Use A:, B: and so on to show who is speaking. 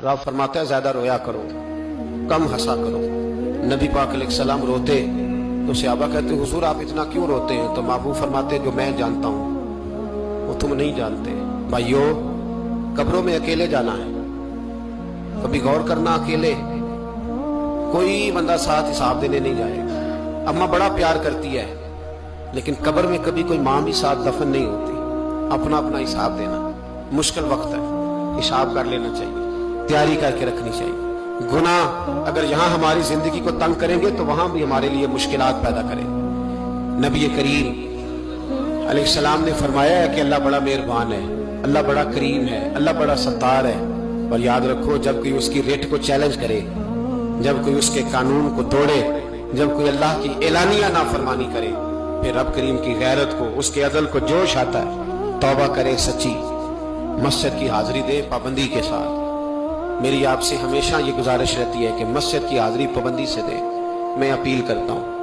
A: रब फरमाता है ज्यादा रोया करो, कम हंसा करो। नबी पाक अलैहिस्सलाम रोते तो सहाबा कहते हुजूर आप इतना क्यों रोते हैं? तो महबूब फरमाते जो मैं जानता हूं वो तुम नहीं जानते। भाइयों, कब्रों में अकेले जाना है, कभी गौर करना, अकेले कोई बंदा साथ हिसाब देने नहीं जाएगा। अम्मा बड़ा प्यार करती है लेकिन कब्र में कभी कोई माँ भी साथ दफन नहीं होती। अपना अपना हिसाब देना, मुश्किल वक्त है, हिसाब कर लेना चाहिए, तैयारी करके रखनी चाहिए। गुनाह अगर यहाँ हमारी जिंदगी को तंग करेंगे तो वहां भी हमारे लिए मुश्किलात पैदा करेंगे। नबी करीम अलैहिस्सलाम ने फरमाया है कि अल्लाह बड़ा मेहरबान है, अल्लाह बड़ा करीम है, अल्लाह बड़ा सत्तार है। और याद रखो, जब कोई उसकी रेट को चैलेंज करे, जब कोई उसके कानून को तोड़े, जब कोई अल्लाह की एलानिया नाफरमानी करे, फिर रब करीम की गैरत को, उसके अदल को जोश आता है। तौबा करे सच्ची, मस्जिद की हाजिरी दे पाबंदी के साथ। मेरी आपसे हमेशा ये गुजारिश रहती है कि मस्जिद की हाजिरी पाबंदी से दे। मैं अपील करता हूँ